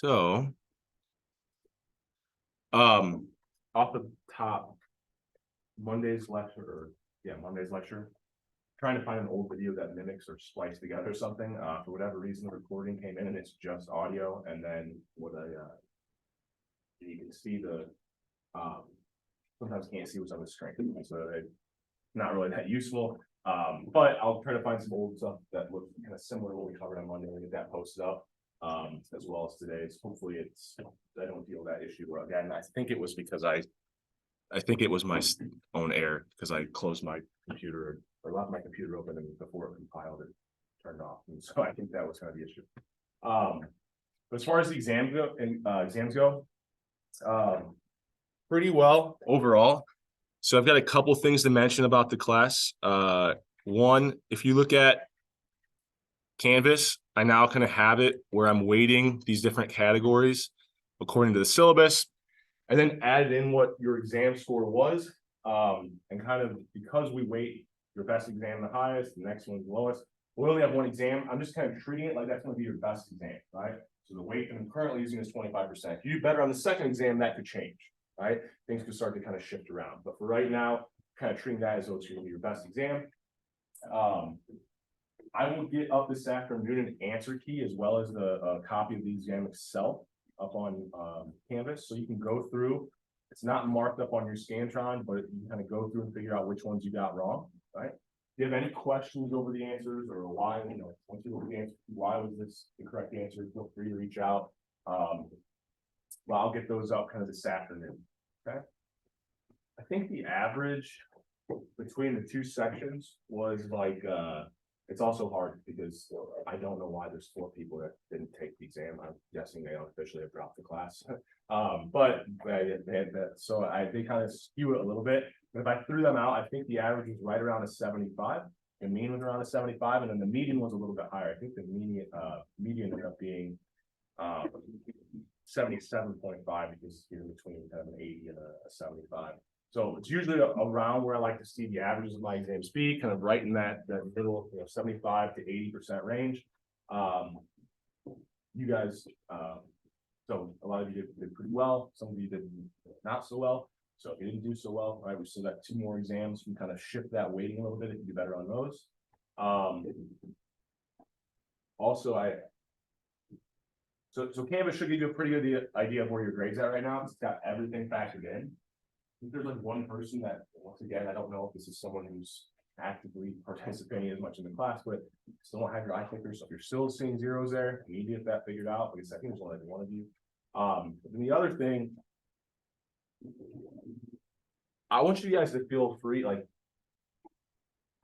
So, Off the top, Monday's lecture, trying to find an old video that mimics or spliced together something. For whatever reason, the recording came in and it's just audio, and then you can see the sometimes can't see what's on the screen, so it's not really that useful. But I'll try to find some old stuff that looks kind of similar to what we covered on Monday and get that posted up, as well as today's. Hopefully I don't deal with that issue. Where again, I think it was because I think it was my own error because I closed my computer or left my computer open and before it compiled it turned off, and so I think that was kind of the issue. But as far as the exams go, pretty well overall. So I've got a couple things to mention about the class. One, if you look at Canvas, I now kind of have it where I'm weighting these different categories according to the syllabus, and then added in what your exam score was. And kind of because we weight your best exam the highest, the next one's the lowest. We only have one exam. I'm just kind of treating it like that's going to be your best exam, right? So the weight that I'm currently using is 25%. If you do better on the second exam, that could change, right? Things could start to kind of shift around. But for right now, kind of treating that as though it's going to be your best exam. I will get up this afternoon an answer key as well as the copy of the exam itself up on Canvas, so you can go through. It's not marked up on your Scantron, but you can kind of go through and figure out which ones you got wrong, right? If you have any questions over the answers or why, once you look at the answer, why was this the correct answer, feel free to reach out. Well, I'll get those up kind of this afternoon, okay? I think the average between the two sections was like, it's also hard because I don't know why there's 4 people that didn't take the exam. I'm guessing they unofficially have dropped the class. But they had that, so they kind of skew it a little bit. But if I threw them out, I think the average was right around a 75. The mean was around a 75, and then the median was a little bit higher. I think the median ended up being 77.5 because you're between kind of an 80 and a 75. So it's usually around where I like to see the averages of my exams be, kind of right in that middle, 75 to 80% range. You guys, so a lot of you did pretty well. Some of you did not so well. So if you didn't do so well, right, we still got 2 more exams. We can kind of shift that weighting a little bit if you do better on those. Also, so Canvas should give you a pretty good idea of where your grade's at right now. It's got everything factored in. There's like one person that, once again, I don't know if this is someone who's actively participating as much in the class, but still don't have your eye clicker. So if you're still seeing zeros there, you need to get that figured out, because I think there's only one of you. But then the other thing, I want you guys to feel free, like,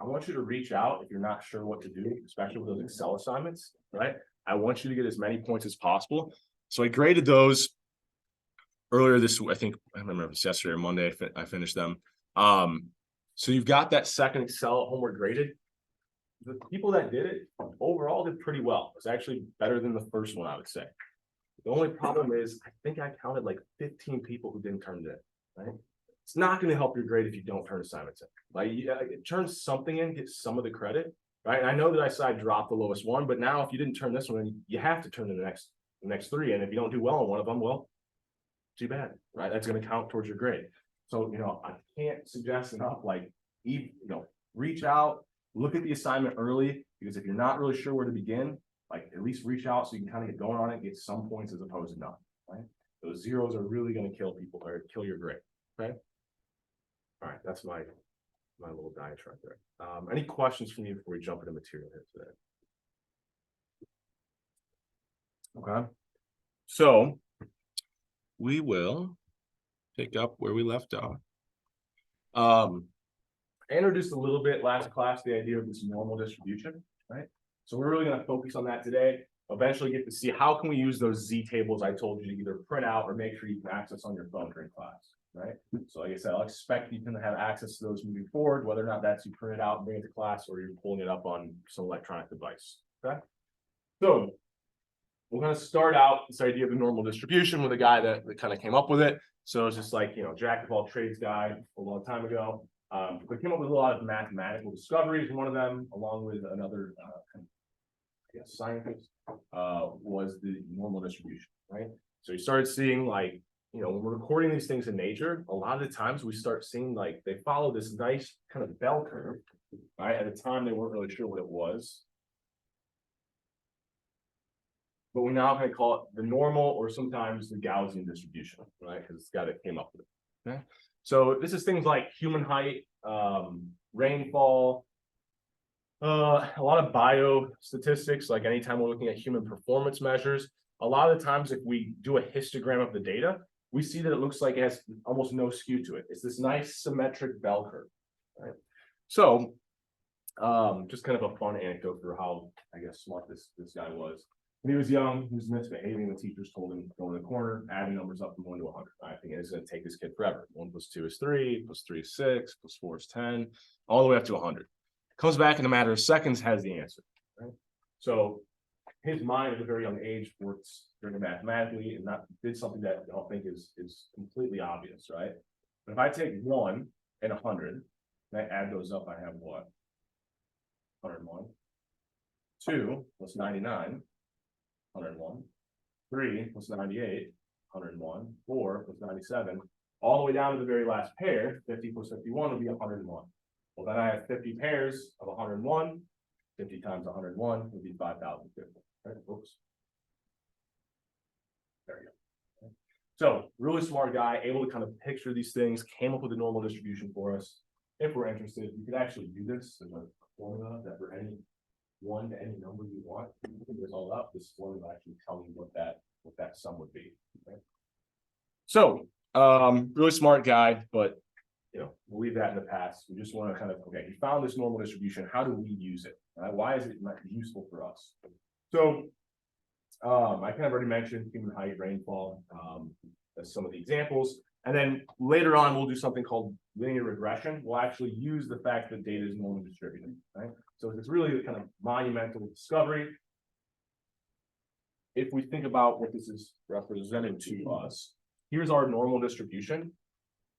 I want you to reach out if you're not sure what to do, especially with those Excel assignments, right? I want you to get as many points as possible. So I graded those earlier this week. I think I remember it was yesterday or Monday. I finished them. So you've got that second Excel homework graded. The people that did it overall did pretty well. It's actually better than the first one, I would say. The only problem is I think I counted like 15 people who didn't turn it in, right? It's not going to help your grade if you don't turn assignments in. Like, turn something in, get some of the credit, right? And I know that I said I dropped the lowest one, but now if you didn't turn this one in, you have to turn in the next 3. And if you don't do well on one of them, well, too bad, right? That's going to count towards your grade. So, I can't suggest enough, like, reach out, look at the assignment early, because if you're not really sure where to begin, like, at least reach out so you can kind of get going on it and get some points as opposed to none, right? Those zeros are really going to kill people or kill your grade, okay? All right, that's my little diatribe there. Any questions from you before we jump into material here today? Okay. So we will pick up where we left off. I introduced a little bit last class the idea of this normal distribution, right? So we're really going to focus on that today. Eventually get to see how can we use those Z tables I told you to either print out or make sure you can access on your phone during class, right? So like I said, I'll expect you to have access to those moving forward, whether or not that's you print it out and bring it to class or you're pulling it up on some electronic device, okay? So we're going to start out this idea of the normal distribution with a guy that kind of came up with it. So it's just like, jack of all trades guy a long time ago. We came up with a lot of mathematical discoveries, one of them, along with another scientist. was the normal distribution, right? So you started seeing like, you know, when we're recording these things in nature, a lot of the times we start seeing like they follow this nice kind of bell curve, right? At the time, they weren't really sure what it was. But we now can call it the normal or sometimes the Gaussian distribution, right? Because it's the guy that came up with it. Okay. So this is things like human height, rainfall, a lot of biostatistics, like anytime we're looking at human performance measures. A lot of the times, if we do a histogram of the data, we see that it looks like it has almost no skew to it. It's this nice symmetric bell curve, right? So, just kind of a fun anecdote for how, I guess, smart this guy was. When he was young, he was misbehaving. The teachers told him, go in the corner, adding numbers up from 1 to 100. I think it's going to take this kid forever. 1 + 2 is 3, + 3 is 6, + 4 is 10, all the way up to 100. Comes back in a matter of seconds, has the answer. Right? So his mind at a very young age works very mathematically and did something that I don't think is completely obvious, right? But if I take 1 and 100, and I add those up, I have what? 101. 2 + 99. 101, 3 + 98, 101, 4 + 97, all the way down to the very last pair, 50 + 51 would be 101. Well, then I have 50 pairs of 101, 50 times 101 would be 5,050. Right? Oops. There you go. So, really smart guy, able to kind of picture these things, came up with a normal distribution for us. If we're interested, you could actually do this as a formula that for any 1 to any number you want, you can this all up. This formula will actually tell you what that sum would be. Okay? So, really smart guy, but you know, we'll leave that in the past. We just want to kind of, okay, you found this normal distribution. How do we use it? Why is it useful for us? So, I kind of already mentioned human height, rainfall, as some of the examples. And then later on, we'll do something called linear regression. We'll actually use the fact that data is normally distributed, right? So it's really a kind of monumental discovery. If we think about what this is represented to us, here's our normal distribution.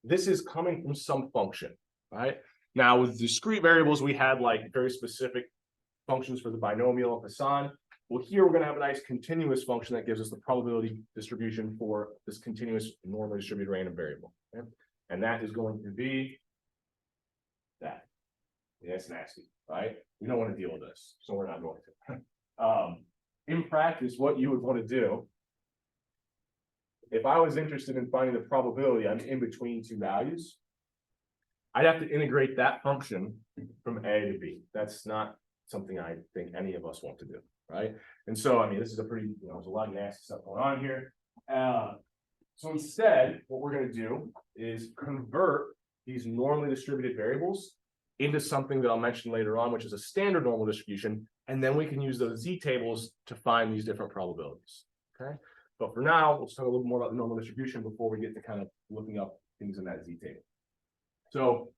This is coming from some function, right? Now with discrete variables, we had like very specific functions for the binomial of Hassan. Well, here we're going to have a nice continuous function that gives us the probability distribution for this continuous normally distributed random variable. Okay? And that is going to be that. Yeah, it's nasty, right? We don't want to deal with this, so we're not going to. In practice, what you would want to do, if I was interested in finding the probability I'm in between two values, I'd have to integrate that function from A to B. That's not something I think any of us want to do. Right. And so, I mean, this is a pretty, you know, there's a lot of nasty stuff going on here. So instead, what we're going to do is convert these normally distributed variables into something that I'll mention later on, which is a standard normal distribution. And then we can use those Z tables to find these different probabilities. Okay. But for now, let's talk a little more about the normal distribution before we get to kind of looking up things in that Z table. So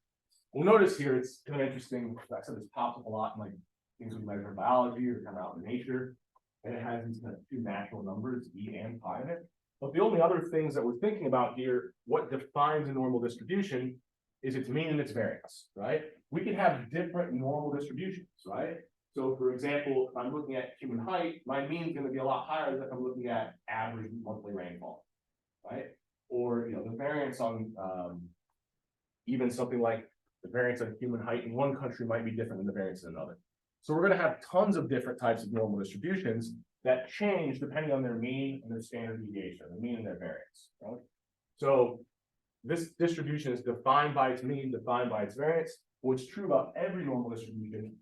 we'll notice here, it's kind of interesting. I said this pops up a lot in like things we measure in biology or kind of out in nature, and it has these kind of two natural numbers, E and pi in it. But the only other things that we're thinking about here, what defines a normal distribution is its mean and its variance, right? We can have different normal distributions, right? So for example, if I'm looking at human height, my mean is going to be a lot higher than if I'm looking at average monthly rainfall, right? Or, you know, the variance on even something like the variance of human height in one country might be different than the variance in another. So we're going to have tons of different types of normal distributions that change depending on their mean and their standard deviation, the mean and their variance. Right? So this distribution is defined by its mean, defined by its variance. What's true about every normal distribution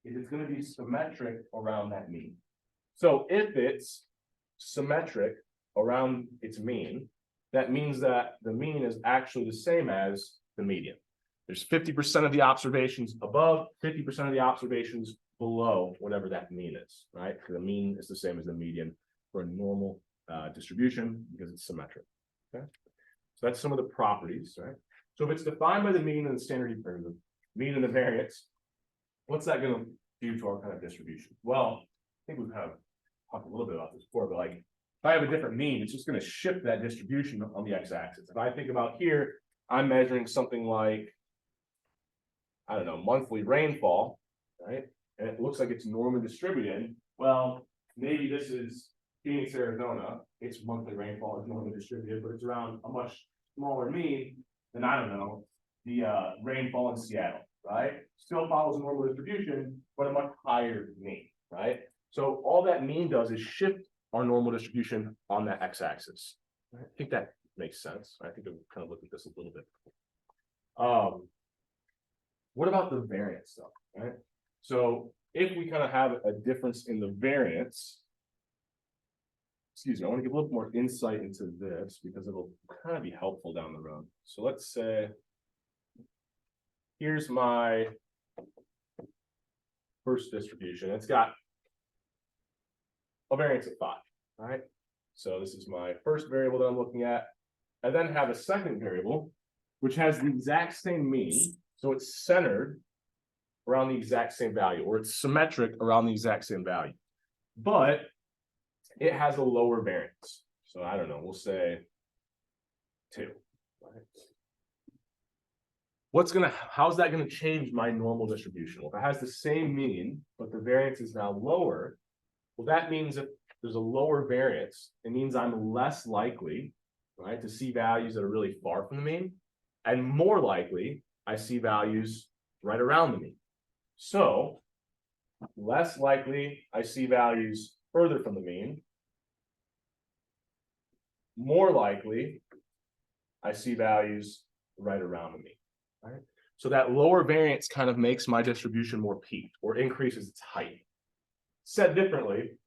is it's going to be symmetric around that mean. So if it's symmetric around its mean, that means that the mean is actually the same as the median. There's 50% of the observations above, 50% of the observations below whatever that mean is, right? Because the mean is the same as the median for a normal distribution because it's symmetric. Okay, so that's some of the properties, right? So if it's defined by the mean and the standard, or the mean and the variance, what's that going to do to our kind of distribution? Well, I think we've kind of talked a little bit about this before, but like if I have a different mean, it's just going to shift that distribution on the x-axis. If I think about here, I'm measuring something like, I don't know, monthly rainfall, right? And it looks like it's normally distributed. Well, maybe this is Phoenix, Arizona, its monthly rainfall is normally distributed, but it's around a much smaller mean than, I don't know, the rainfall in Seattle, right? Still follows a normal distribution, but a much higher mean, right? So all that mean does is shift our normal distribution on that x-axis. I think that makes sense. I think we'll kind of look at this a little bit. What about the variance stuff, right? So if we kind of have a difference in the variance, excuse me, I want to give a little more insight into this because it'll kind of be helpful down the road. So let's say, here's my first distribution. It's got a variance of 5, all right? So this is my first variable that I'm looking at. I then have a second variable, which has the exact same mean. So it's centered around the exact same value, or it's symmetric around the exact same value. But it has a lower variance. So I don't know, we'll say 2. Right? How's that gonna change my normal distribution? Well, if it has the same mean, but the variance is now lower, well, that means if there's a lower variance, it means I'm less likely, right, to see values that are really far from the mean, and more likely I see values right around the mean. So less likely I see values further from the mean, more likely I see values right around the mean, right? So that lower variance kind of makes my distribution more peaked or increases its height. Said differently,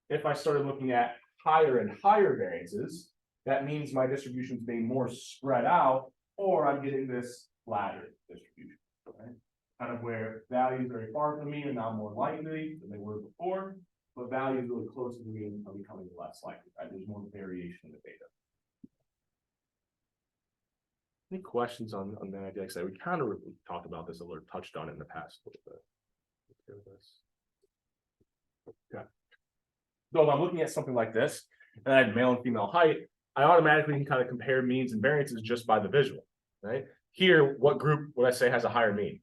if I started looking at higher and higher variances, that means my distribution is being more spread out, or I'm getting this flatter distribution, right? Kind of where values very far from the mean are now more likely than they were before, but values really close to the mean are becoming less likely, right? There's more variation in the data. Any questions on that idea? Like I said, we kind of talked about this a little, touched on it in the past a little bit. Let's go with this. Okay. So if I'm looking at something like this, and I have male and female height, I automatically can kind of compare means and variances just by the visual, right? Here, what group would I say has a higher mean?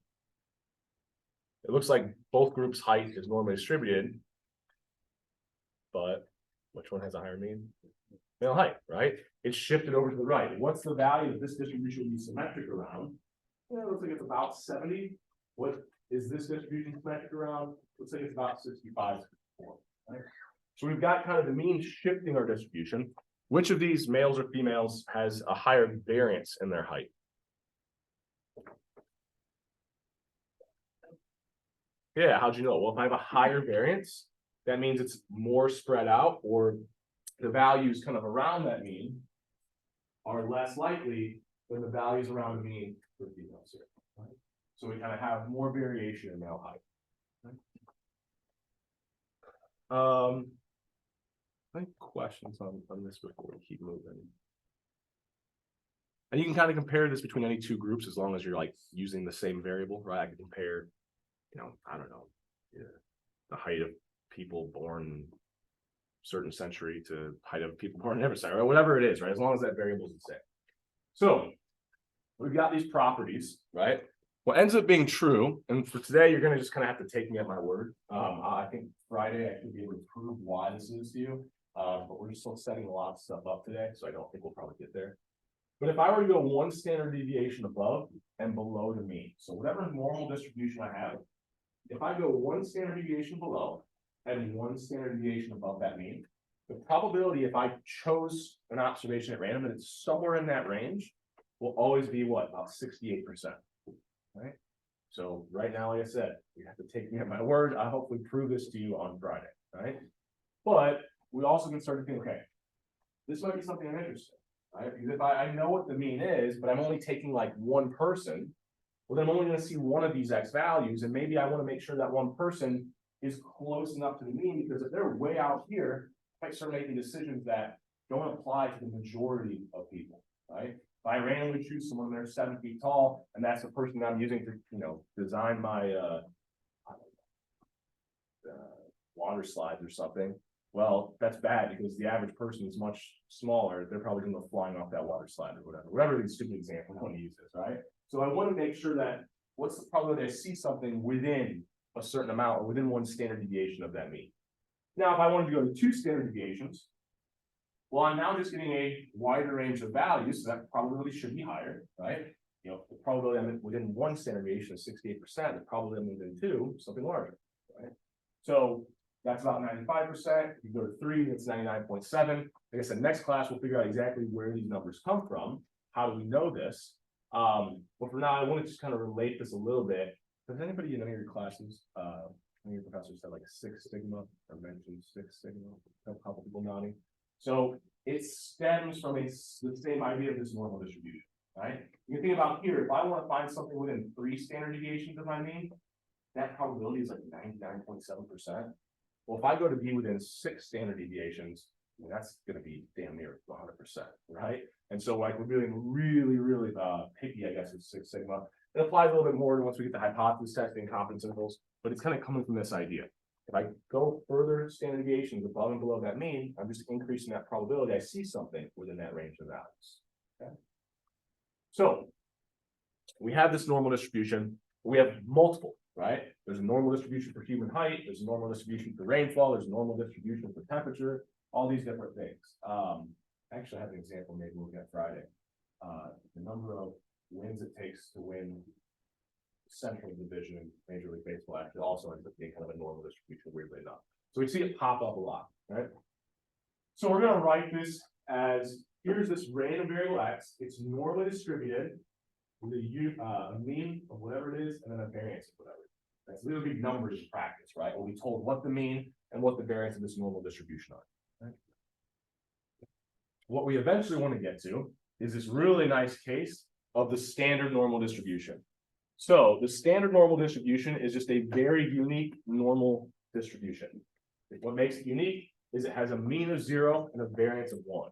It looks like both groups' height is normally distributed, but which one has a higher mean? Male height, right? It's shifted over to the right. What's the value of this distribution will be symmetric around? Yeah, it looks like it's about 70. What is this distribution symmetric around? Looks like it's about 65, 64, right? So we've got kind of the mean shifting our distribution. Which of these males or females has a higher variance in their height? Yeah, how'd you know? Well, if I have a higher variance, that means it's more spread out, or the values kind of around that mean are less likely than the values around the mean for females here. Right? So we kind of have more variation in male height. Right? Any questions on this before we keep moving? And you can kind of compare this between any two groups as long as you're like using the same variable, right? I can compare, you know, I don't know, the height of people born in a certain century to height of people born in every century, or whatever it is, right? As long as that variable is the same. So we've got these properties, right? What ends up being true, and for today, you're going to just kind of have to take me at my word. I think Friday I should be able to prove why this is to you. But we're still setting a lot of stuff up today, so I don't think we'll probably get there. But if I were to go 1 standard deviation above and below the mean, so whatever normal distribution I have, if I go 1 standard deviation below and 1 standard deviation above that mean, the probability if I chose an observation at random and it's somewhere in that range will always be what, about 68%, right? So right now, like I said, you have to take me at my word. I'll hopefully prove this to you on Friday, right? But we also can start to think, okay, this might be something I'm interested in, right? Because if I know what the mean is, but I'm only taking like 1 person, well, then I'm only going to see one of these X values, and maybe I want to make sure that 1 person is close enough to the mean, because if they're way out here, I might start making decisions that don't apply to the majority of people, right? If I randomly choose someone that's 7 feet tall, and that's the person that I'm using to, you know, design my water slides or something, well, that's bad because the average person is much smaller. They're probably going to go flying off that water slide or whatever the stupid example I want to use this, right? So I want to make sure that what's the probability I see something within a certain amount or within 1 standard deviation of that mean. Now, if I wanted to go to 2 standard deviations, well, I'm now just getting a wider range of values, so that probability should be higher, right? You know, the probability I'm within 1 standard deviation is 68%, the probability I'm within 2, something larger, right? So that's about 95%. If you go to 3, that's 99.7. Like I said, next class, we'll figure out exactly where these numbers come from. How do we know this? But for now, I want to just kind of relate this a little bit. Does anybody in any of your classes, any of your professors said like 6 sigma or mentioned 6 sigma? A couple people nodding. So it stems from the same idea of this normal distribution, right? You can think about here, if I want to find something within 3 standard deviations of my mean, that probability is like 99.7%. Well, if I go to be within 6 standard deviations, I mean, that's going to be damn near 100%, right? And so like we're doing really picky, I guess, with 6 sigma. It applies a little bit more once we get the hypothesis testing, confidence intervals, but it's kind of coming from this idea. If I go further standard deviations above and below that mean, I'm just increasing that probability I see something within that range of values. Okay. So we have this normal distribution. We have multiple, right? There's a normal distribution for human height. There's a normal distribution for rainfall. There's a normal distribution for temperature. All these different things. Actually, I have an example. Maybe we'll get Friday. The number of wins it takes to win Central Division in Major League Baseball actually also ends up being kind of a normal distribution, weirdly enough. So we see it pop up a lot, right? So we're going to write this as, here's this random variable x. It's normally distributed with a mean of whatever it is, and then a variance of whatever. Right? So these will be numbers in practice, right? We'll be told what the mean and what the variance of this normal distribution are. Right? What we eventually want to get to is this really nice case of the standard normal distribution. So the standard normal distribution is just a very unique normal distribution. What makes it unique is it has a mean of 0 and a variance of 1.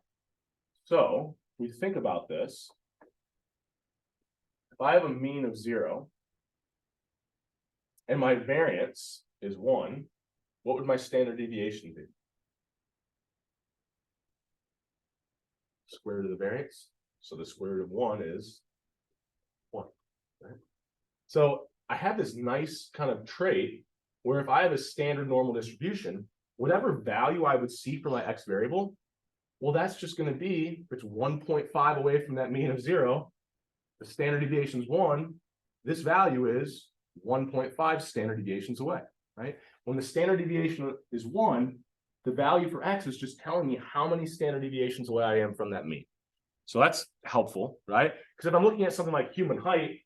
So if we think about this, if I have a mean of 0 and my variance is 1, what would my standard deviation be? Square root of the variance. So the square root of 1 is 1. Right? So I have this nice kind of trait where if I have a standard normal distribution, whatever value I would see for my x variable, well, that's just going to be, if it's 1.5 away from that mean of 0, the standard deviation is 1, this value is 1.5 standard deviations away, right? When the standard deviation is 1, the value for x is just telling me how many standard deviations away I am from that mean. So that's helpful, right? Because if I'm looking at something like human height,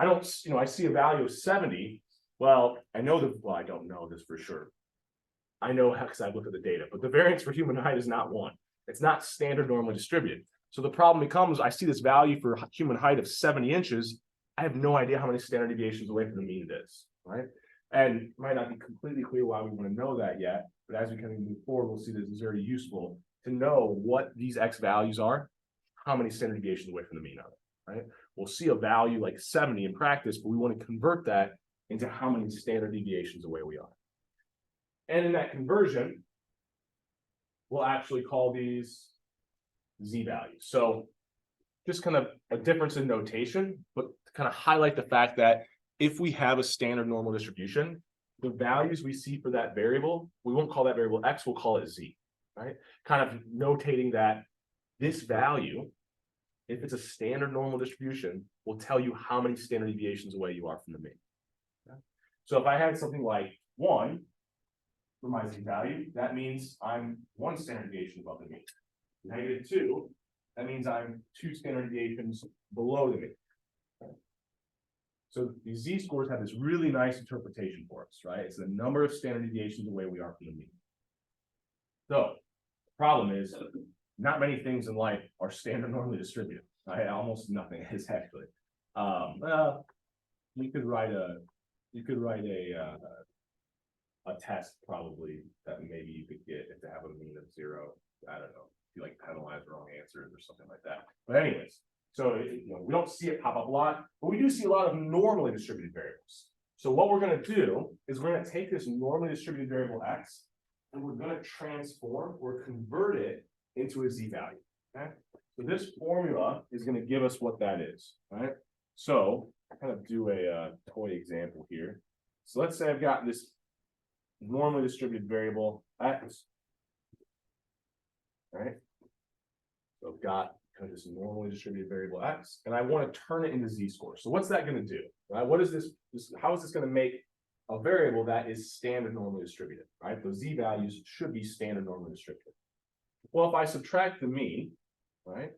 I don't, I see a value of 70. Well, I don't know this for sure. I know because I look at the data, but the variance for human height is not 1. It's not standard normally distributed. So the problem becomes, I see this value for human height of 70 inches. I have no idea how many standard deviations away from the mean it is, right? And it might not be completely clear why we want to know that yet, but as we kind of move forward, we'll see that it's very useful to know what these x values are, how many standard deviations away from the mean are they, right? We'll see a value like 70 in practice, but we want to convert that into how many standard deviations away we are. And in that conversion, we'll actually call these z values. So just kind of a difference in notation, but to kind of highlight the fact that if we have a standard normal distribution, the values we see for that variable, we won't call that variable x, we'll call it z, right? Kind of notating that this value, if it's a standard normal distribution, will tell you how many standard deviations away you are from the mean. Okay? So if I had something like 1 for my z value, that means I'm 1 standard deviation above the mean. -2, that means I'm 2 standard deviations below the mean. Okay? So these z-scores have this really nice interpretation for us, right? It's the number of standard deviations away we are from the mean. So the problem is, not many things in life are standard normally distributed. Right? Almost nothing is actually. Well, you could write a test probably that maybe you could get if to have a mean of 0. I don't know. If you like penalize wrong answers or something like that. But anyways, so we don't see it pop up a lot, but we do see a lot of normally distributed variables. So what we're going to do is we're going to take this normally distributed variable x, and we're going to transform or convert it into a z value. Okay, so this formula is going to give us what that is, right? So I kind of do a toy example here. So let's say I've got this normally distributed variable x. Right? So I've got kind of this normally distributed variable x, and I want to turn it into z-score. So what's that going to do? Right? What is this? How is this going to make a variable that is standard normally distributed? Right? Those z values should be standard normally distributed. Well, if I subtract the mean, right?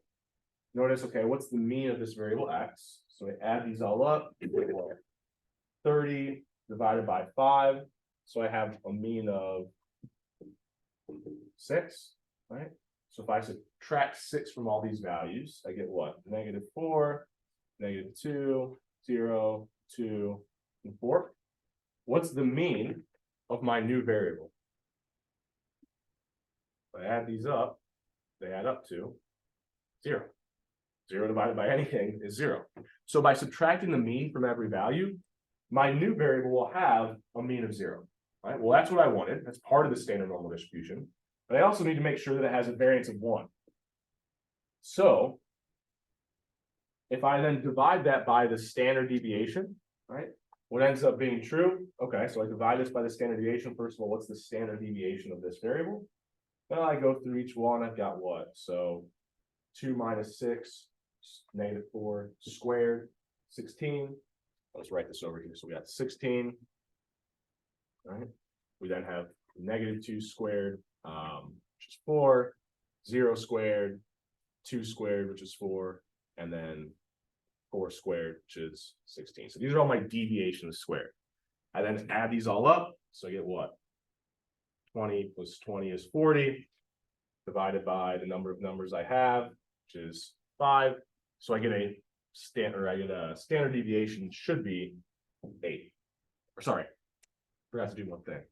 Notice, okay, what's the mean of this variable x? So I add these all up, 30 divided by 5. So I have a mean of 6, right? So if I subtract 6 from all these values, I get what? -4, -2, 0, 2, and 4. What's the mean of my new variable? If I add these up, they add up to 0. 0 divided by anything is 0. So by subtracting the mean from every value, my new variable will have a mean of 0. Right? Well, that's what I wanted. That's part of the standard normal distribution. But I also need to make sure that it has a variance of 1. So if I then divide that by the standard deviation, right? What ends up being true? Okay, so I divide this by the standard deviation. First of all, what's the standard deviation of this variable? Well, I go through each one. I've got what? So 2 minus 6, -4 squared, 16. Let's write this over here. So we got 16. Right? We then have -2 squared, which is 4, 0 squared, 2 squared, which is 4, and then 4 squared, which is 16. So these are all my deviations squared. I then add these all up. So I get what? 20 plus 20 is 40, divided by the number of numbers I have, which is 5. So I get a standard deviation should be 8. Or sorry, forgot to do one thing.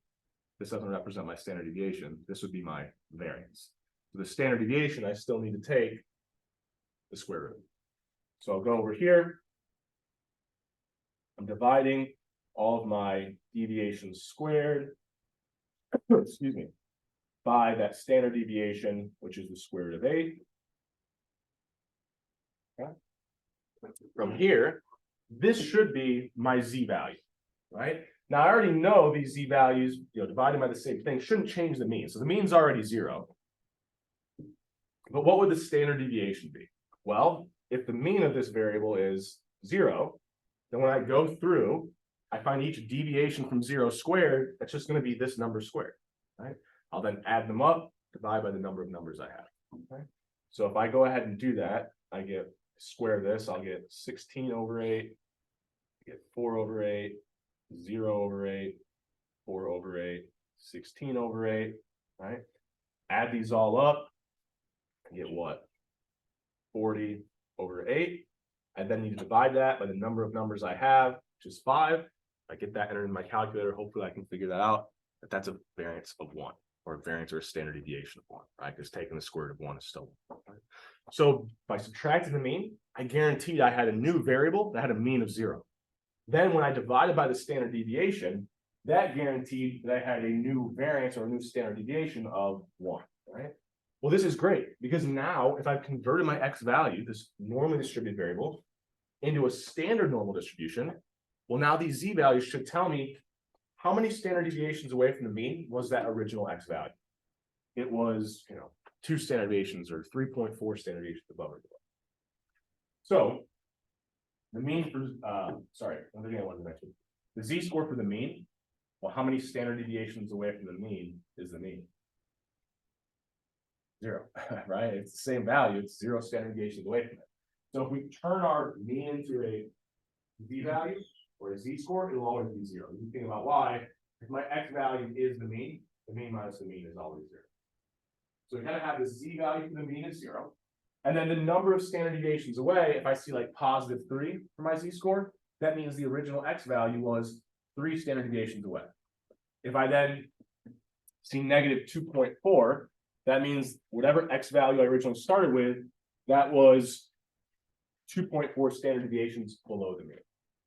This doesn't represent my standard deviation. This would be my variance. So the standard deviation, I still need to take the square root. So I'll go over here. I'm dividing all of my deviations squared, excuse me, by that standard deviation, which is the square root of 8. Okay. From here, this should be my z value, right? Now I already know these z values, divided by the same thing, shouldn't change the mean. So the mean's already 0. But what would the standard deviation be? Well, if the mean of this variable is 0, then when I go through, I find each deviation from 0 squared, that's just going to be this number squared, right? I'll then add them up, divide by the number of numbers I have. Okay? So if I go ahead and do that, I get square this, I'll get 16 over 8, I get 4 over 8, 0 over 8, 4 over 8, 16 over 8, right? Add these all up, I get what? 40 over 8. I then need to divide that by the number of numbers I have, which is 5. I get that entered in my calculator. Hopefully I can figure that out. But that's a variance of 1, or a variance or a standard deviation of 1, right? Because taking the square root of 1 is still 1. Right? So by subtracting the mean, I guaranteed I had a new variable that had a mean of 0. Then when I divided by the standard deviation, that guaranteed that I had a new variance or a new standard deviation of 1, right? Well, this is great because now if I've converted my x value, this normally distributed variable, into a standard normal distribution, well, now these z values should tell me how many standard deviations away from the mean was that original x value. It was, 2 standard deviations or 3.4 standard deviations above or below. So the mean for, another thing I wanted to mention, the z-score for the mean, well, how many standard deviations away from the mean is the mean? 0, right? It's the same value, it's 0 standard deviations away from it. So if we turn our mean into a z value or a z-score, it'll always be 0. You think about why, if my x value is the mean minus the mean is always 0. So we kind of have the z value for the mean is 0. And then the number of standard deviations away, if I see like +3 for my z-score, that means the original x value was 3 standard deviations away. If I then see -2.4, that means whatever x value I originally started with, that was 2.4 standard deviations below the mean.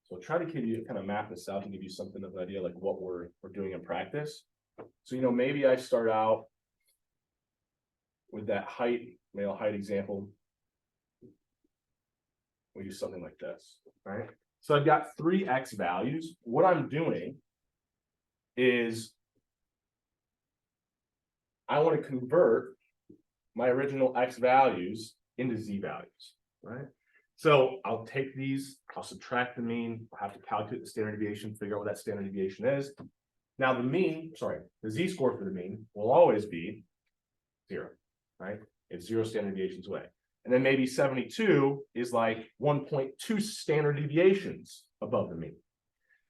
So I'll try to give you kind of map this out and give you something of an idea like what we're doing in practice. So, maybe I start out with that male height example. We do something like this, right? So I've got 3 x values. What I'm doing is I want to convert my original X values into Z values, right? So I'll take these, I'll subtract the mean, I'll have to calculate the standard deviation, figure out what that standard deviation is. Now the Z-score for the mean will always be 0, right? It's 0 standard deviations away. And then maybe 72 is like 1.2 standard deviations above the mean.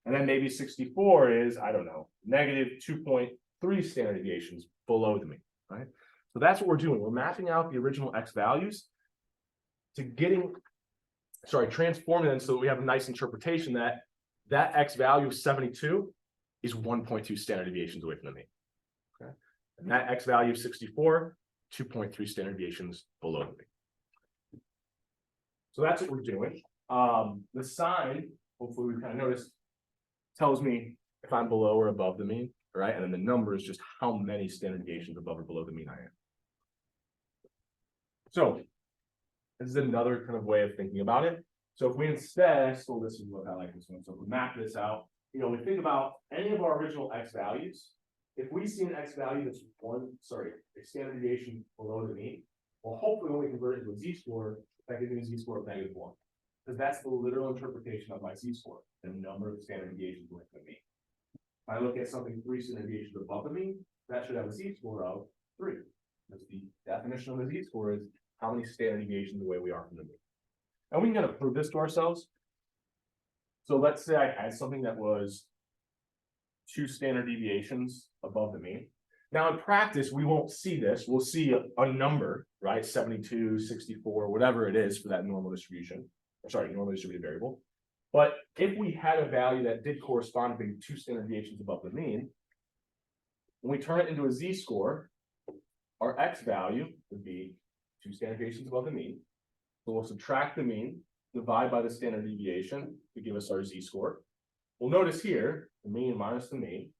And then maybe 64 is, I don't know, negative 2.3 standard deviations below the mean, right? So that's what we're doing. We're mapping out the original X values to transforming them so that we have a nice interpretation that X value of 72 is 1.2 standard deviations away from the mean. Okay. And that X value of 64, 2.3 standard deviations below the mean. So that's what we're doing. The sign, hopefully we kind of noticed, tells me if I'm below or above the mean, right? And then the number is just how many standard deviations above or below the mean I am. So this is another kind of way of thinking about it. So if we instead, so this is what I like this one. So if we map this out, we think about any of our original X values. If we see an X value that's a standard deviation below the mean, well, hopefully when we convert it to a Z-score, that gives me a Z-score of -1. Because that's the literal interpretation of my Z-score, the number of standard deviations away from the mean. If I look at something 3 standard deviations above the mean, that should have a Z-score of 3. Because the definition of the Z-score is how many standard deviations away we are from the mean. And we can kind of prove this to ourselves. So let's say I had something that was 2 standard deviations above the mean. Now in practice, we won't see this. We'll see a number, right? 72, 64, whatever it is for that normal distribution. Normally distributed variable. But if we had a value that did correspond to being 2 standard deviations above the mean, when we turn it into a Z-score, our X value would be 2 standard deviations above the mean. So we'll subtract the mean, divide by the standard deviation to give us our Z-score. We'll notice here, the mean minus the mean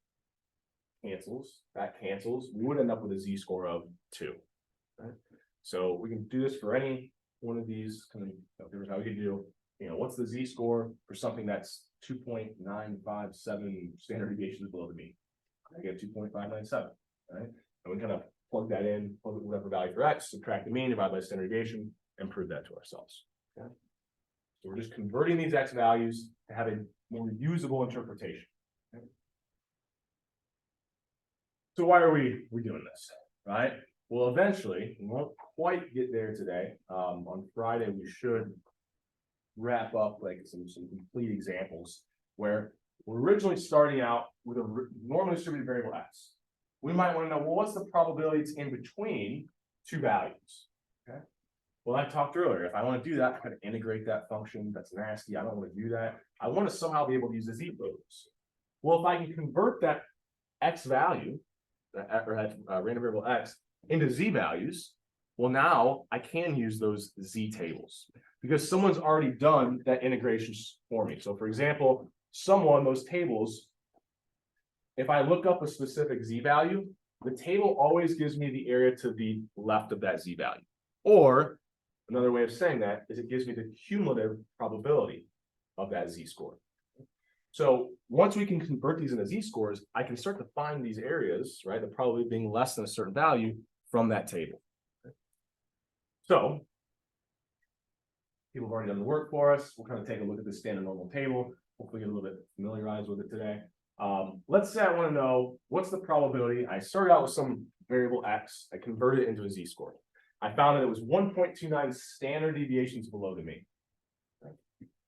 cancels, that cancels. We would end up with a Z-score of 2. Right? So we can do this for any one of these kind of, here's how we can do, what's the Z-score for something that's 2.957 standard deviations below the mean? I get 2.597, right? And we kind of plug that in, plug whatever value for X, subtract the mean, divide by standard deviation, and prove that to ourselves. Okay? So we're just converting these X values to have a more usable interpretation. Okay? So why are we doing this, right? Well, eventually, we won't quite get there today. On Friday, we should wrap up like some complete examples where we're originally starting out with a normally distributed variable X. We might want to know, well, what's the probability it's in between 2 values? Okay. Well, I talked earlier, if I want to do that, I got to integrate that function. That's nasty. I don't want to do that. I want to somehow be able to use the Z values. Well, if I can convert that X value, that random variable X, into Z values, well, now I can use those Z tables because someone's already done that integration for me. So for example, those tables, if I look up a specific Z value, the table always gives me the area to the left of that Z value. Or another way of saying that is it gives me the cumulative probability of that Z score. So once we can convert these into Z scores, I can start to find these areas, right? The probability being less than a certain value from that table. So people have already done the work for us. We'll kind of take a look at the standard normal table. Hopefully get a little bit familiarized with it today. Let's say I want to know what's the probability. I started out with some variable X. I converted it into a Z score. I found that it was 1.29 standard deviations below the mean. Right?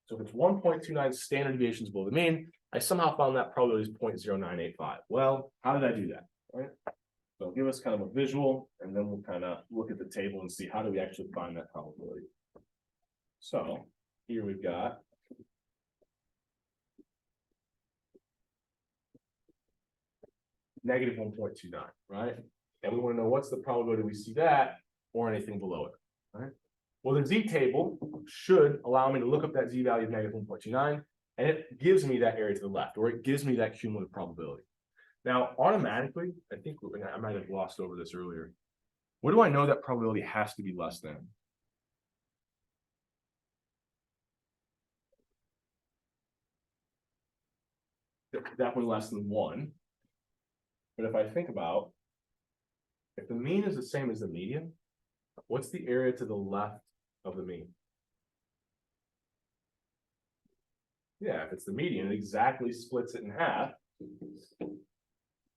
So if it's 1.29 standard deviations below the mean, I somehow found that probability is 0.0985. Well, how did I do that? Right? So give us kind of a visual, and then we'll kind of look at the table and see how do we actually find that probability. So here we've got negative 1.29, right? And we want to know what's the probability we see that or anything below it, right? Well, the Z table should allow me to look up that Z value of negative 1.29, and it gives me that area to the left, or it gives me that cumulative probability. Now, automatically, I think I might have glossed over this earlier. What do I know that probability has to be less than? Definitely less than 1. But if I think about if the mean is the same as the median, what's the area to the left of the mean? Yeah, if it's the median, it exactly splits it in half.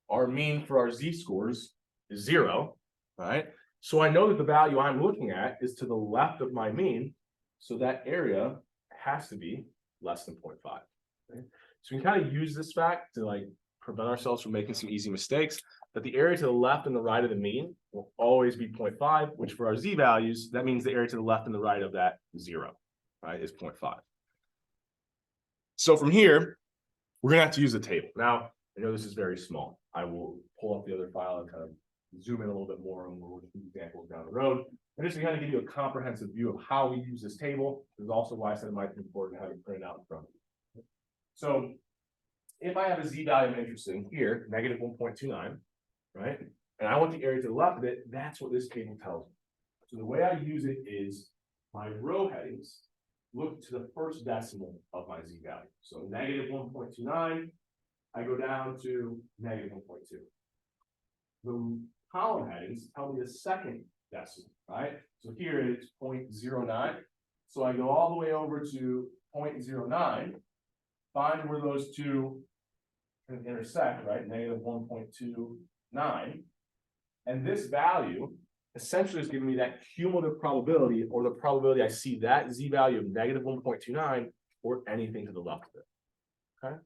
Our mean for our z-scores is 0, right? So I know that the value I'm looking at is to the left of my mean, so that area has to be less than 0.5. Okay? So we can kind of use this fact to like prevent ourselves from making some easy mistakes, that the area to the left and the right of the mean will always be 0.5, which for our z-values, that means the area to the left and the right of that 0, right, is 0.5. So from here, we're gonna have to use the table. Now, I know this is very small. I will pull up the other file and kind of zoom in a little bit more and we'll do examples down the road. And just to kind of give you a comprehensive view of how we use this table, is also why I said it might be important to have it printed out in front of you. So if I have a z-value I'm interested in here, negative 1.29, right? And I want the area to the left of it, that's what this table tells me. So the way I use it is my row headings look to the first decimal of my z-value. So negative 1.29, I go down to negative 1.2. The column headings tell me the second decimal, right? So here it's 0.09. So I go all the way over to 0.09, find where those two can intersect, right? Negative 1.29. And this value essentially is giving me that cumulative probability, or the probability I see that z-value of negative 1.29 or anything to the left of it. Okay.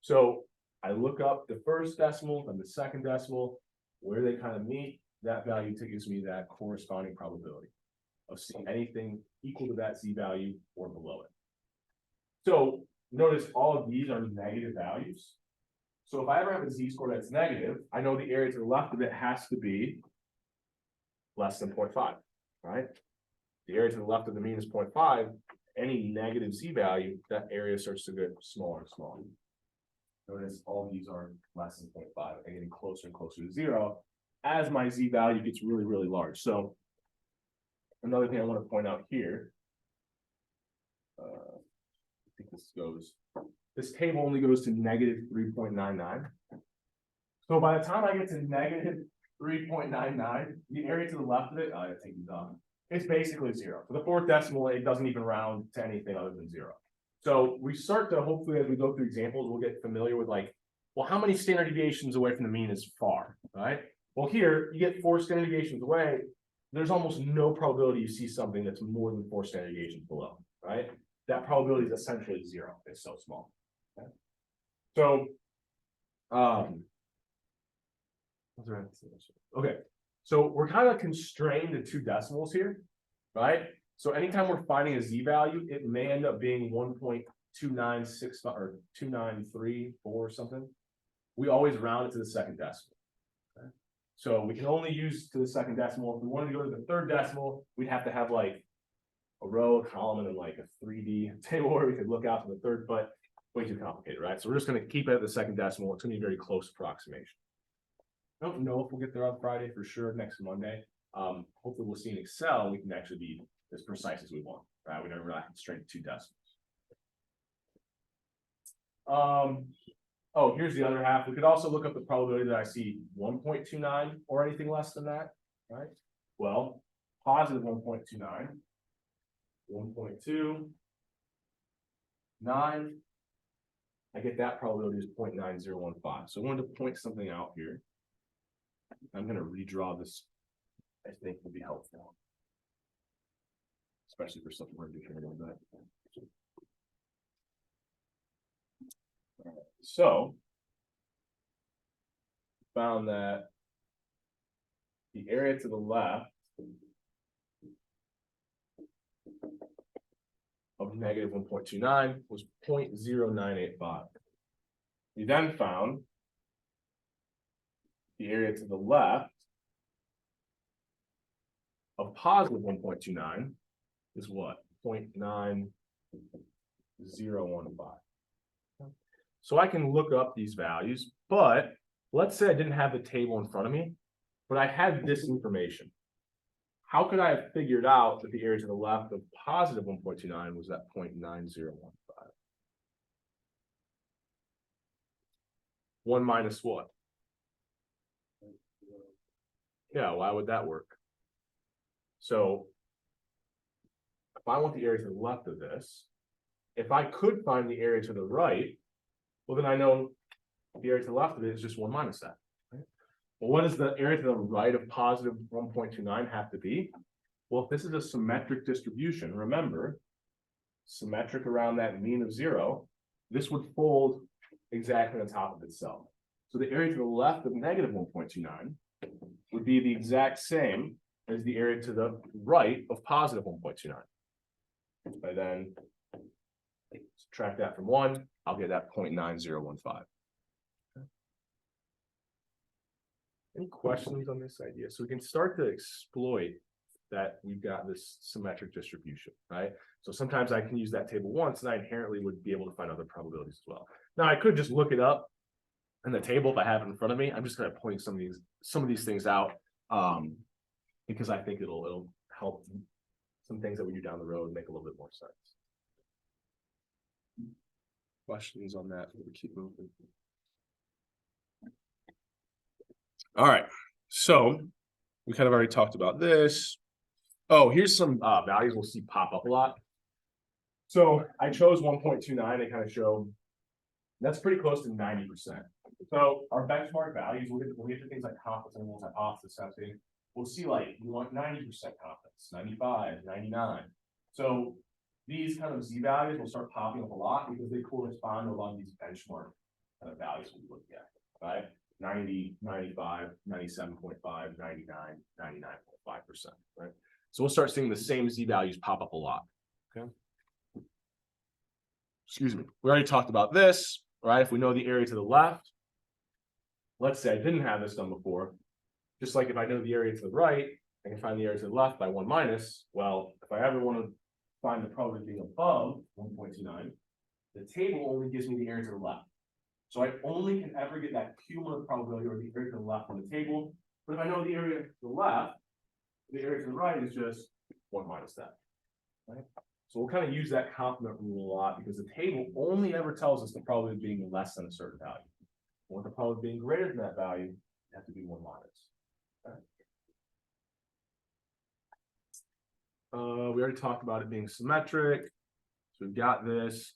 So I look up the first decimal and the second decimal, where they kind of meet, that value gives me that corresponding probability of seeing anything equal to that z-value or below it. So notice all of these are negative values. So if I ever have a z-score that's negative, I know the area to the left of it has to be less than 0.5, right? The area to the left of the mean is 0.5. Any negative z-value, that area starts to get smaller and smaller. Notice all these are less than 0.5 and getting closer and closer to 0 as my z-value gets really, really large. So another thing I want to point out here, I think this table only goes to negative 3.99. So by the time I get to negative 3.99, the area to the left of it, I think it's basically 0. For the fourth decimal, it doesn't even round to anything other than 0. So we start to, hopefully, as we go through examples, we'll get familiar with like, well, how many standard deviations away from the mean is far, right? Well, here, you get 4 standard deviations away, there's almost no probability you see something that's more than 4 standard deviations below, right? That probability is essentially 0. It's so small. Okay? So, okay, so we're kind of constrained to 2 decimals here, right? So anytime we're finding a z-value, it may end up being 1.2965 or 293 or something. We always round it to the second decimal. Okay? So we can only use to the second decimal. If we wanted to go to the third decimal, we'd have to have like a row, a column, and then like a 3D table where we could look out to the third, but way too complicated, right? So we're just going to keep it at the second decimal. It's going to be a very close approximation. I don't know if we'll get there on Friday for sure, next Monday. Hopefully we'll see in Excel, we can actually be as precise as we want, right? We don't really constrain 2 decimals. Oh, here's the other half. We could also look up the probability that I see 1.29 or anything less than that, right? Well, positive 1.29, 1.2, 9. I get that probability is 0.9015. So I wanted to point something out here. I'm going to redraw this. I think will be helpful, especially for something we're doing here in a little bit. So, found that the area to the left of negative 1.29 was 0.0985. We then found the area to the left of positive 1.29 is what? 0.9015. So I can look up these values, but let's say I didn't have the table in front of me, but I had this information. How could I have figured out that the area to the left of positive 1.29 was that 0.9015? 1 minus what? Yeah, why would that work? So if I want the area to the left of this, if I could find the area to the right, well, then I know the area to the left of it is just 1 minus that. Right? Well, what does the area to the right of positive 1.29 have to be? Well, if this is a symmetric distribution, remember, symmetric around that mean of 0, this would fold exactly on top of itself. So the area to the left of negative 1.29 would be the exact same as the area to the right of positive 1.29. I then subtract that from 1, I'll get that 0.9015. Okay. Any questions on this idea? So we can start to exploit that we've got this symmetric distribution, right? So sometimes I can use that table once and I inherently would be able to find other probabilities as well. Now I could just look it up in the table if I have it in front of me. I'm just kind of pointing some of these things out because I think it'll help some things that we do down the road make a little bit more sense. Questions on that? We keep moving. All right, so we kind of already talked about this. Oh, here's some values we'll see pop up a lot. So I chose 1.29 to kind of show that's pretty close to 90%. So our benchmark values, we'll get to things like confidence intervals, hypothesis testing. We'll see like we want 90% confidence, 95, 99. So these kind of Z values will start popping up a lot because they correspond to a lot of these benchmark kind of values we look at, right? 90, 95, 97.5, 99, 99.5%, right? So we'll start seeing the same Z values pop up a lot, okay? Excuse me. We already talked about this, right? If we know the area to the left, let's say I didn't have this done before, just like if I know the area to the right, I can find the area to the left by 1 minus. Well, if I ever want to find the probability being above 1.29, the table only gives me the area to the left. So I only can ever get that cumulative probability or the area to the left on the table. But if I know the area to the left, the area to the right is just 1 minus that, right? So we'll kind of use that complement rule a lot because the table only ever tells us the probability being less than a certain value. Or the probability being greater than that value, it has to be 1 minus. Okay. We already talked about it being symmetric. So we've got this.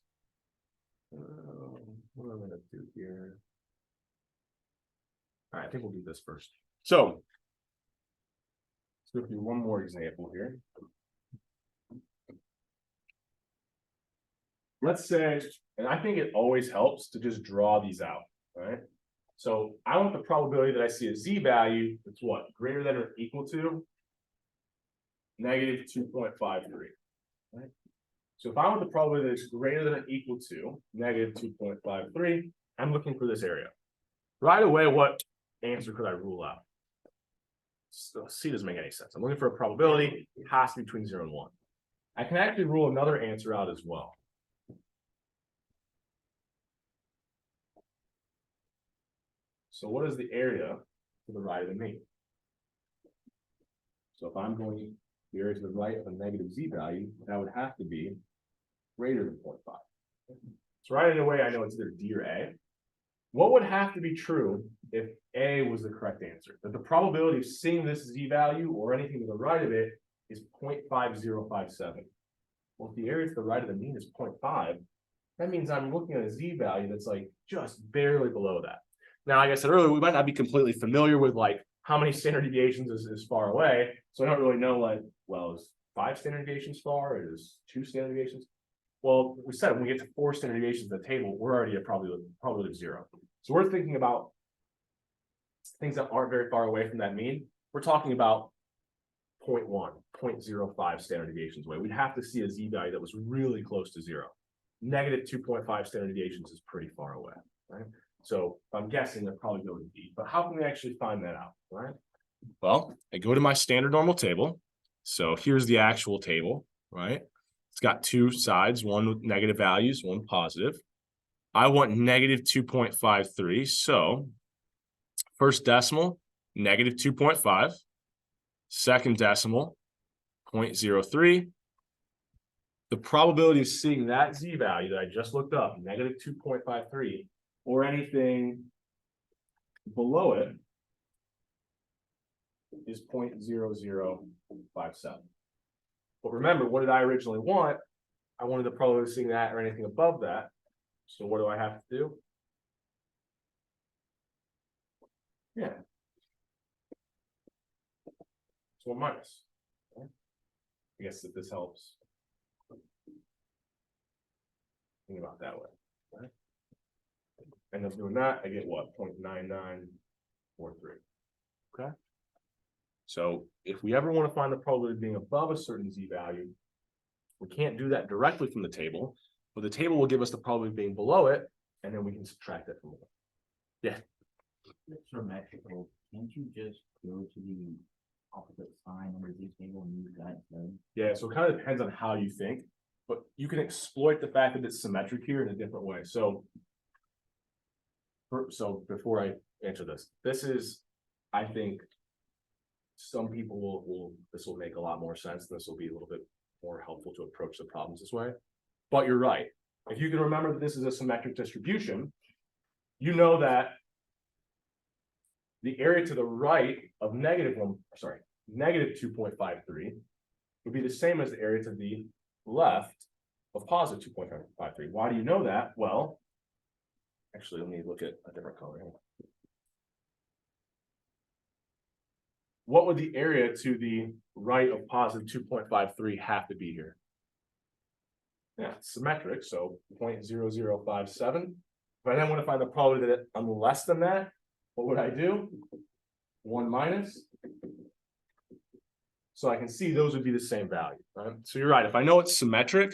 What am I going to do here? All right, I think we'll do this first. So let's go through one more example here. Let's say, and I think it always helps to just draw these out, right? So I want the probability that I see a Z value that's what? Greater than or equal to negative 2.53, right? So if I want the probability that's greater than or equal to negative 2.53, I'm looking for this area. Right away, what answer could I rule out? C doesn't make any sense. I'm looking for a probability, it has to be between 0 and 1. I can actually rule another answer out as well. So what is the area to the right of the mean? So if I'm going the area to the right of a negative Z value, that would have to be greater than 0.5. So right away, I know it's either D or A. What would have to be true if A was the correct answer? That the probability of seeing this Z value or anything to the right of it is 0.5057. Well, if the area to the right of the mean is 0.5, that means I'm looking at a Z value that's like just barely below that. Now, like I said earlier, we might not be completely familiar with like how many standard deviations is far away. So I don't really know like, well, is 5 standard deviations far? Is 2 standard deviations? Well, we said when we get to 4 standard deviations at the table, we're already at probability of 0. So we're thinking about things that aren't very far away from that mean. We're talking about 0.1, 0.05 standard deviations away. We'd have to see a Z value that was really close to 0. Negative 2.5 standard deviations is pretty far away, right? So I'm guessing they're probably going to be, but how can we actually find that out, right? Well, I go to my standard normal table. So here's the actual table, right? It's got 2 sides, one with negative values, one positive. I want negative 2.53. So first decimal, negative 2.5. Second decimal, 0.03. The probability of seeing that Z value that I just looked up, negative 2.53, or anything below it is 0.0057. But remember, what did I originally want? I wanted the probability of seeing that or anything above that. So what do I have to do? Yeah. So 1 minus. Okay. I guess if this helps. Think about it that way. Right? And if doing that, I get what? 0.9943. Okay. So if we ever want to find the probability of being above a certain z-value, we can't do that directly from the table, but the table will give us the probability of being below it, and then we can subtract it from it. Yeah. Symmetrical, can't you just go to the opposite sign under the table and use that instead? Yeah, so it kind of depends on how you think, but you can exploit the fact that it's symmetric here in a different way. So before I answer this is, I think some people this will make a lot more sense. This will be a little bit more helpful to approach the problems this way. But you're right. If you can remember that this is a symmetric distribution, you know that the area to the right of negative 2.53 would be the same as the area to the left of positive 2.53. Why do you know that? Well, actually, let me look at a different color here. What would the area to the right of positive 2.53 have to be here? Yeah, it's symmetric, so 0.0057. If I then want to find the probability that I'm less than that, what would I do? 1 minus. So I can see those would be the same value, right? So you're right. If I know it's symmetric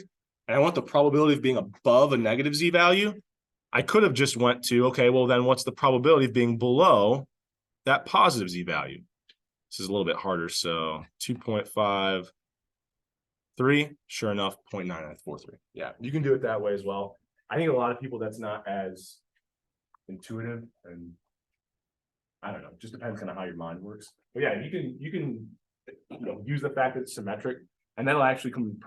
and I want the probability of being above a negative z-value, I could have just went to, okay, well then what's the probability of being below that positive z-value? This is a little bit harder. So 2.53, sure enough, 0.9943. Yeah, you can do it that way as well. I think a lot of people, that's not as intuitive, and I don't know, it just depends on how your mind works. But yeah, you can use the fact that it's symmetric, and that'll actually come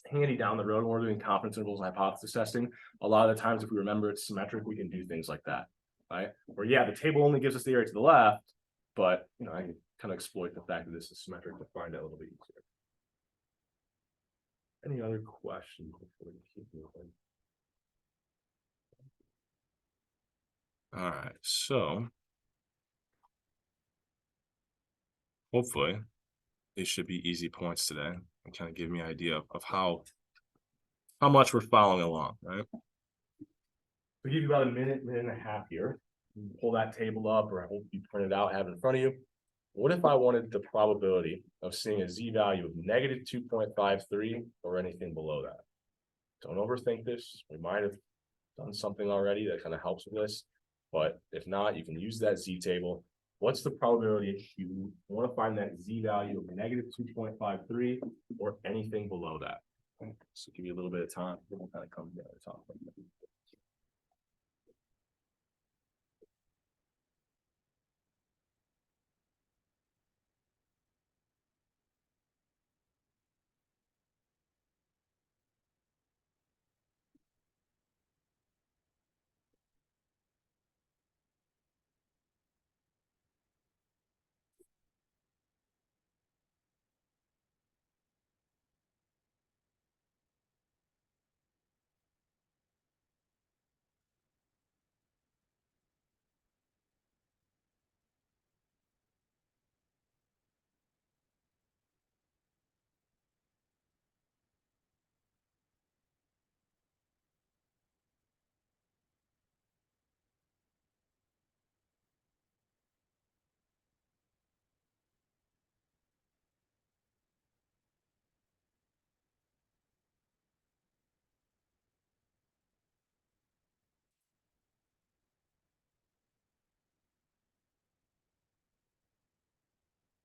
handy down the road when we're doing confidence intervals and hypothesis testing. A lot of the times, if we remember it's symmetric, we can do things like that, right? Or yeah, the table only gives us the area to the left, but I can kind of exploit the fact that this is symmetric to find out a little bit easier. Any other questions before we keep moving? All right, so hopefully these should be easy points today and kind of give me an idea of how much we're following along, right? We'll give you about a minute and a half here. Pull that table up, or I hope you print it out, have it in front of you. What if I wanted the probability of seeing a z-value of negative 2.53 or anything below that? Don't overthink this. We might have done something already that kind of helps with this, but if not, you can use that z-table. What's the probability if you want to find that z-value of negative 2.53 or anything below that? So give you a little bit of time. We'll kind of come together and talk about that.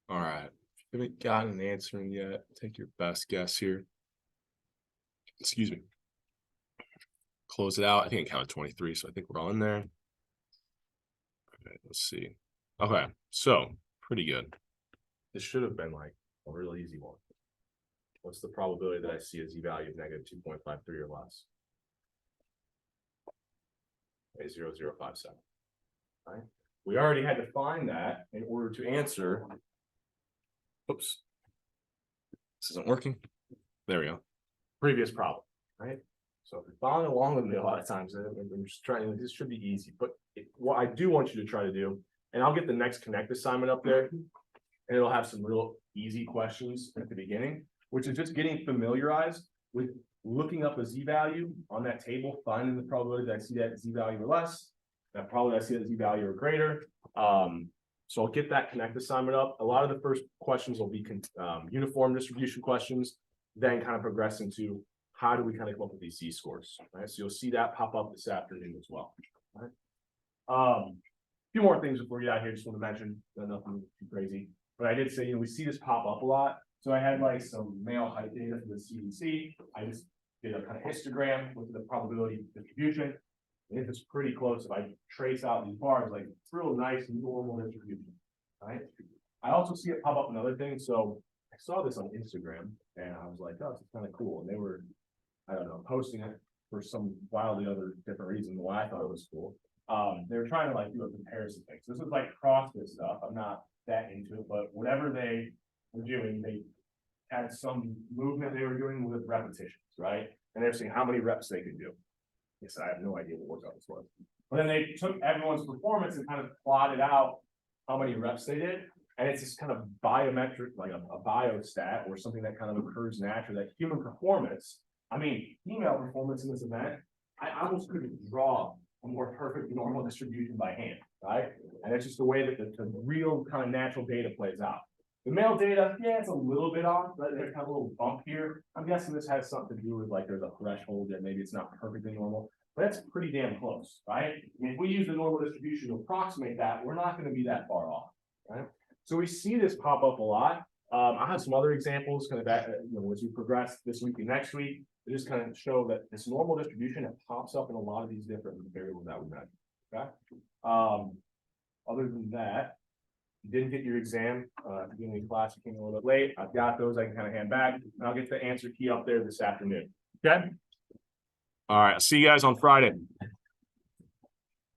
All right, if you haven't gotten an answer in yet, take your best guess here. Excuse me. Close it out. I think it counted 23, so I think we're all in there. Okay, let's see. Okay, so pretty good. This should have been like a real easy one. What's the probability that I see a z-value of negative 2.53 or less? Okay, 0.0057. Right. we already had to find that in order to answer. Oops. This isn't working. There we go. Previous problem, right? So if you're following along with me a lot of times, I'm just trying, this should be easy, but what I do want you to try to do, and I'll get the next Connect assignment up there, and it'll have some real easy questions at the beginning, which is just getting familiarized with looking up a z-value on that table, finding the probability that I see that z-value or less, that probability I see that z-value or greater. So I'll get that Connect assignment up. A lot of the first questions will be uniform distribution questions, then kind of progress into how do we kind of come up with these z-scores, right? So you'll see that pop up this afternoon as well. Right? A few more things before we get out here, just want to mention, nothing too crazy, but I did say, you know, we see this pop up a lot. So I had like some male height data for the CDC. I just did a kind of histogram with the probability distribution. And if it's pretty close, if I trace out these bars, like it's real nice normal distribution, right? I also see it pop up another thing. So I saw this on Instagram and I was like, oh, it's kind of cool. And they were, I don't know, posting it for some wildly other different reason why I thought it was cool. They were trying to like do a comparison thing. So this is like CrossFit stuff. I'm not that into it, but whatever they were doing, they had some movement they were doing with repetitions, right? And they're seeing how many reps they could do. Yes, I have no idea what workout this was. But then they took everyone's performance and kind of plotted out how many reps they did. And it's this kind of biometric, like a biostat or something that kind of occurs naturally, that human performance. I mean, female performance in this event, I almost couldn't draw a more perfect normal distribution by hand, right? And it's just the way that the real kind of natural data plays out. The male data, yeah, it's a little bit off, but there's kind of a little bump here. I'm guessing this has something to do with like there's a threshold that maybe it's not perfectly normal, but that's pretty damn close, right? I mean, if we use the normal distribution to approximate that, we're not going to be that far off, right? So we see this pop up a lot. I have some other examples kind of that, you know, as we progress this week and next week, they just kind of show that this normal distribution, it pops up in a lot of these different variables that we measure, okay? Other than that, you didn't get your exam, beginning of class, you came a little bit late. I've got those I can kind of hand back, and I'll get the answer key up there this afternoon. Okay. All right. I'll see you guys on Friday.